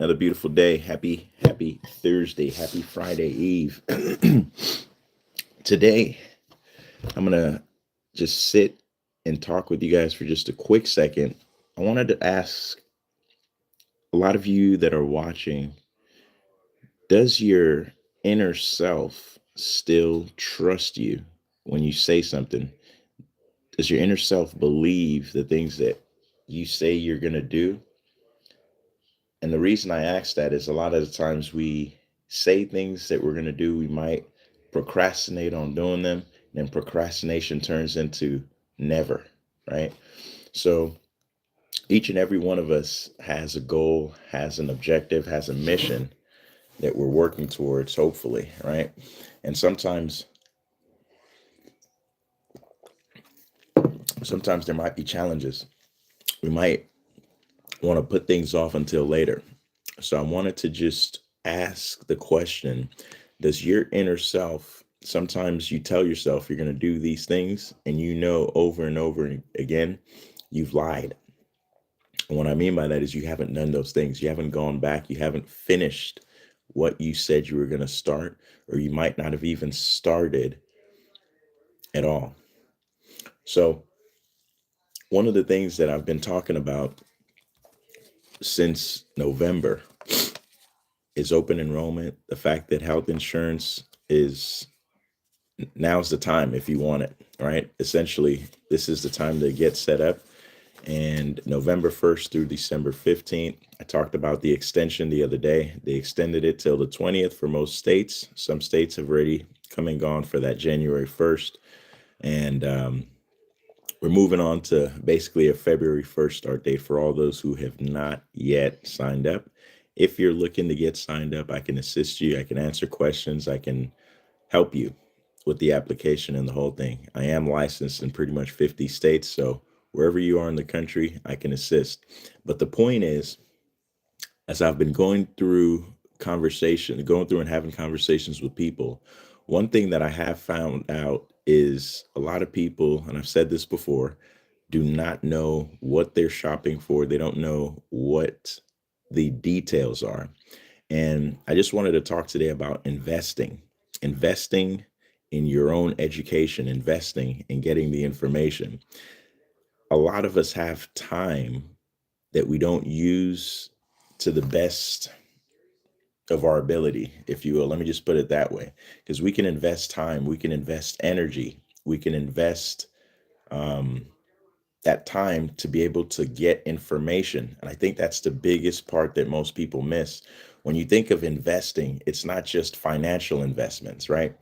Another beautiful day. Happy Thursday. Happy Friday Eve. Today, I'm going to just sit and talk with you guys for just a quick second. I wanted to ask a lot of you that are watching, does your inner self still trust you when you say something? Does your inner self believe the things that you say you're going to do? And the reason I ask that is a lot of the times we say things that we're going to do, we might procrastinate on doing them, and then procrastination turns into never, right? So each and every one of us has a goal, has an objective, has a mission that we're working towards, hopefully, right? And sometimes there might be challenges. We might want to put things off until later. So I wanted to just ask the question, does your inner self, sometimes you tell yourself you're going to do these things and you know over and over again, you've lied. And what I mean by that is you haven't done those things. You haven't gone back. You haven't finished what you said you were going to start, or you might not have even started at all. So one of the things that I've been talking about since November is open enrollment. The fact that health insurance is now's the time if you want it, right? Essentially, this is the time to get set up. And November 1st through December 15th, I talked about the extension the other day. They extended it till the 20th for most states. Some states have already come and gone for that January 1st. And we're moving on to basically a February 1st start date for all those who have not yet signed up. If you're looking to get signed up, I can assist you. I can answer questions. I can help you with the application and the whole thing. I am licensed in pretty much 50 states, so wherever you are in the country, I can assist. But the point is, as I've been going through and having conversations with people, one thing that I have found out is a lot of people, and I've said this before, do not know what they're shopping for. They don't know what the details are. And I just wanted to talk today about investing in your own education, investing in getting the information. A lot of us have time that we don't use to the best of our ability, if you will. Let me just put it that way, because we can invest time, we can invest energy, we can invest um, that time to be able to get information. And I think that's the biggest part that most people miss. When you think of investing, it's not just financial investments, right?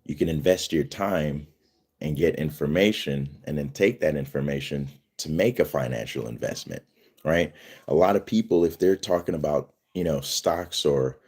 You can invest your time and get information and then take that information to make a financial investment, right? A lot of people, if they're talking about, stocks or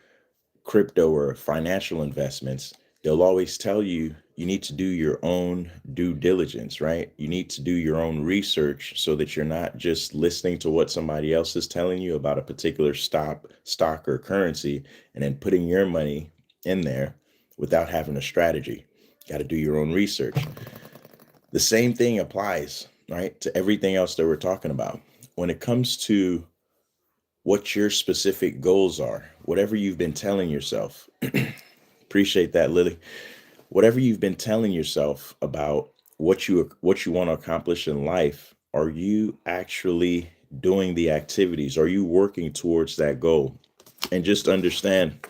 crypto or financial investments, they'll always tell you you need to do your own due diligence, right? You need to do your own research so that you're not just listening to what somebody else is telling you about a particular stock or currency and then putting your money in there without having a strategy. Got to do your own research. The same thing applies, right, to everything else that we're talking about. When it comes to what your specific goals are, whatever you've been telling yourself, appreciate that, Lily. Whatever you've been telling yourself about what you want to accomplish in life, are you actually doing the activities? Are you working towards that goal? And just understand,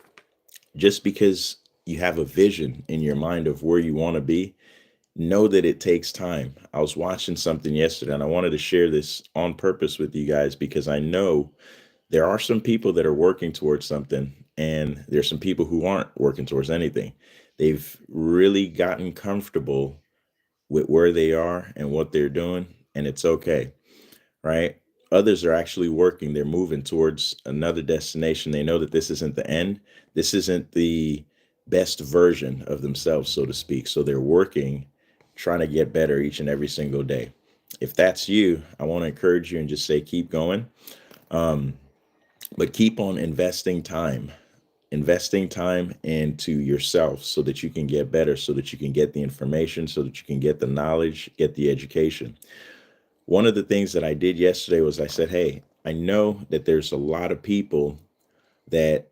just because you have a vision in your mind of where you want to be, know that it takes time. I was watching something yesterday and I wanted to share this on purpose with you guys because I know there are some people that are working towards something and there's some people who aren't working towards anything. They've really gotten comfortable with where they are and what they're doing, and it's okay, right? Others are actually working, they're moving towards another destination. They know that this isn't the end, this isn't the best version of themselves, so to speak. So they're working, trying to get better each and every single day. If that's you, I want to encourage you and just say, keep going. Um, but keep on investing time into yourself so that you can get better, so that you can get the information, so that you can get the knowledge, get the education. One of the things that I did yesterday was I said, hey, I know that there's a lot of people that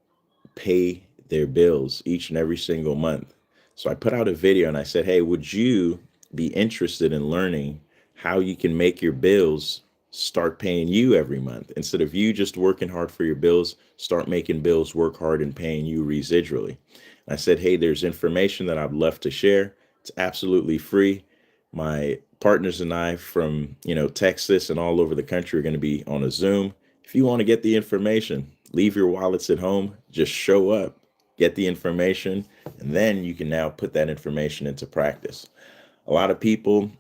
pay their bills each and every single month. So I put out a video and I said, hey, would you be interested in learning how you can make your bills start paying you every month? Instead of you just working hard for your bills, start making bills work hard and paying you residually. And I said, hey, there's information that I'd love to share. It's absolutely free. My partners and I from, Texas and all over the country are going to be on a Zoom. If you want to get the information, leave your wallets at home, just show up, get the information, and then you can now put that information into practice. A lot of people,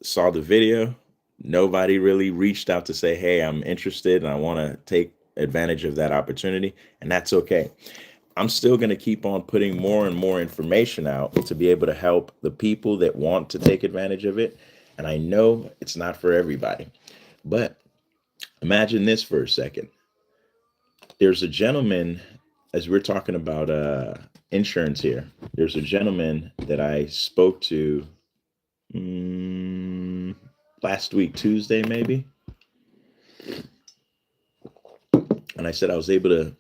saw the video. Nobody really reached out to say, hey, I'm interested and I want to take advantage of that opportunity. And that's okay. I'm still going to keep on putting more and more information out to be able to help the people that want to take advantage of it. And I know it's not for everybody, but imagine this for a second. There's a gentleman, as we're talking about insurance here, there's a gentleman that I spoke to last week, Tuesday, maybe. And I said I was able to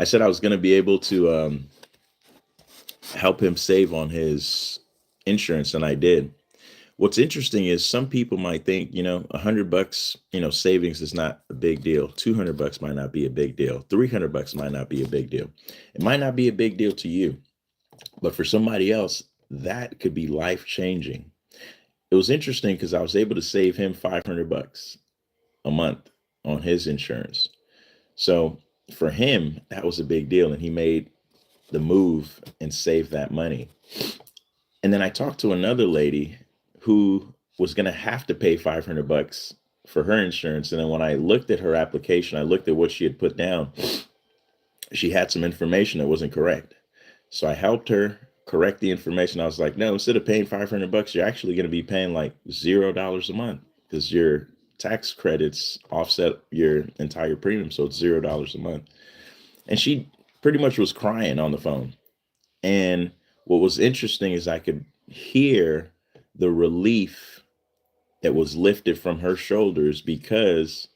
I said I was going to be able to help him save on his insurance, and I did. What's interesting is some people might think, $100, savings is not a big deal. $200 might not be a big deal. $300 might not be a big deal. It might not be a big deal to you, but for somebody else, that could be life changing. It was interesting because I was able to save him $500 a month on his insurance. So for him, that was a big deal, and he made the move and saved that money. And then I talked to another lady who was going to have to pay $500 for her insurance. And then when I looked at her application, I looked at what she had put down. She had some information that wasn't correct. So I helped her correct the information. I was like, no, instead of paying $500, you're actually going to be paying like $0 a month because your tax credits offset your entire premium. So it's $0 a month. And she pretty much was crying on the phone. And what was interesting is I could hear the relief that was lifted from her shoulders because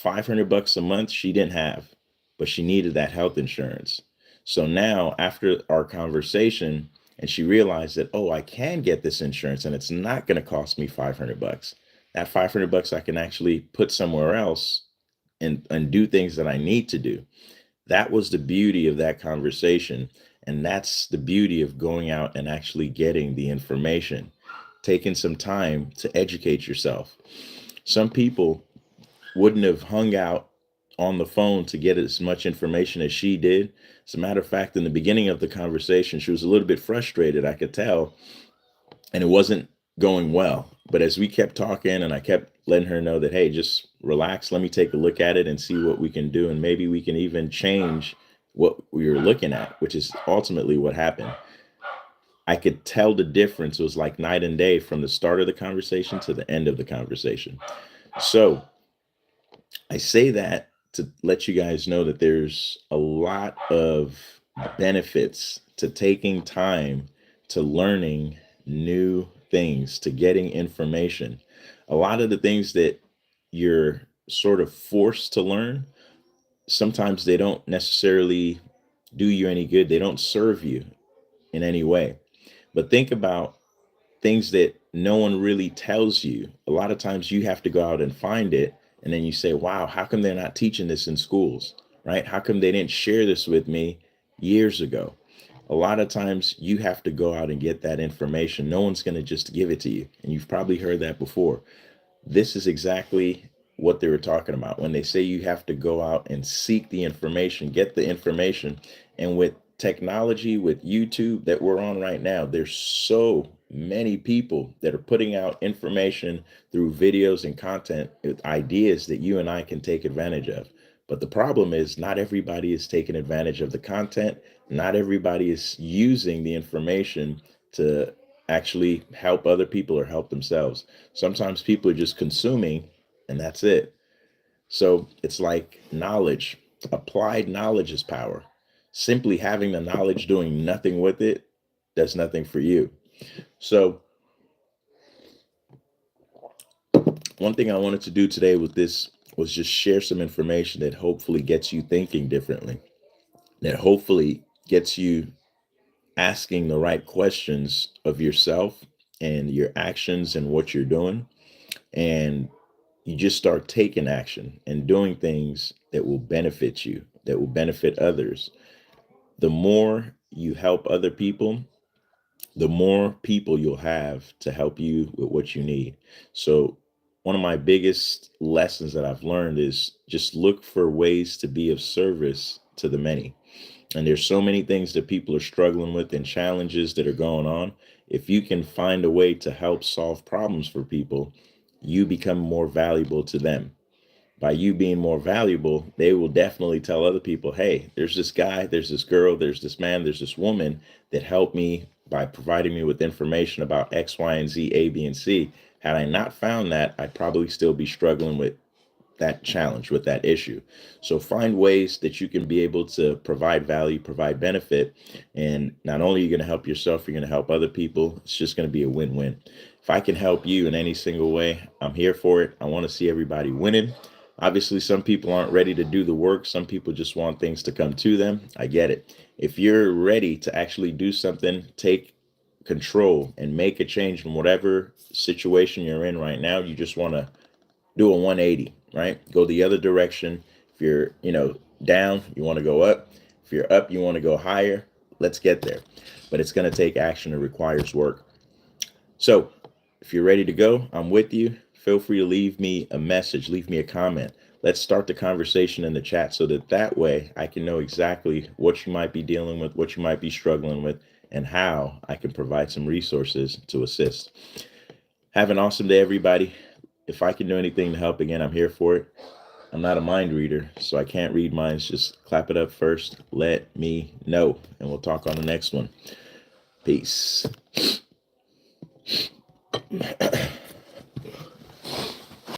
$500 a month she didn't have, but she needed that health insurance. So now after our conversation, and she realized that, oh, I can get this insurance and it's not going to cost me $500. That $500 I can actually put somewhere else and do things that I need to do. That was the beauty of that conversation. And that's the beauty of going out and actually getting the information, taking some time to educate yourself. Some people wouldn't have hung out on the phone to get as much information as she did. As a matter of fact, in the beginning of the conversation, she was a little bit frustrated, I could tell, and it wasn't going well. But as we kept talking and I kept letting her know that, hey, just relax, let me take a look at it and see what we can do. And maybe we can even change what we were looking at, which is ultimately what happened. I could tell the difference. It was like night and day from the start of the conversation to the end of the conversation. So I say that to let you guys know that there's a lot of benefits to taking time to learning new things, to getting information. A lot of the things that you're sort of forced to learn, sometimes they don't necessarily do you any good. They don't serve you in any way. But think about things that no one really tells you. A lot of times you have to go out and find it. And then you say, wow, how come they're not teaching this in schools, right? How come they didn't share this with me years ago? A lot of times you have to go out and get that information. No one's going to just give it to you. And you've probably heard that before. This is exactly what they were talking about when they say you have to go out and seek the information, get the information. And with technology, with YouTube that we're on right now, there's so many people that are putting out information through videos and content with ideas that you and I can take advantage of. But the problem is not everybody is taking advantage of the content. Not everybody is using the information to actually help other people or help themselves. Sometimes people are just consuming and that's it. So it's like knowledge. Applied knowledge is power. Simply having the knowledge, doing nothing with it, does nothing for you. So one thing I wanted to do today with this was just share some information that hopefully gets you thinking differently, that hopefully gets you asking the right questions of yourself and your actions and what you're doing. And you just start taking action and doing things that will benefit you, that will benefit others. The more you help other people, the more people you'll have to help you with what you need. So, one of my biggest lessons that I've learned is just look for ways to be of service to the many. And there's so many things that people are struggling with and challenges that are going on. If you can find a way to help solve problems for people, you become more valuable to them. By you being more valuable, they will definitely tell other people, hey, there's this guy, there's this girl, there's this man, there's this woman that helped me by providing me with information about X, Y, and Z, A, B, and C. Had I not found that, I'd probably still be struggling with that challenge, with that issue. So find ways that you can be able to provide value, provide benefit. And not only are you going to help yourself, you're going to help other people. It's just going to be a win-win. If I can help you in any single way, I'm here for it. I want to see everybody winning. Obviously, some people aren't ready to do the work. Some people just want things to come to them. I get it. If you're ready to actually do something, take control and make a change in whatever situation you're in right now. You just want to do a 180, right? Go the other direction. If you're, down, you want to go up. If you're up, you want to go higher. Let's get there. But it's going to take action. It requires work. So if you're ready to go, I'm with you. Feel free to leave me a message, leave me a comment. Let's start the conversation in the chat so that way I can know exactly what you might be dealing with, what you might be struggling with, and how I can provide some resources to assist. Have an awesome day, everybody. If I can do anything to help, again, I'm here for it. I'm not a mind reader, so I can't read minds. Just clap it up first. Let me know, and we'll talk on the next one. Peace.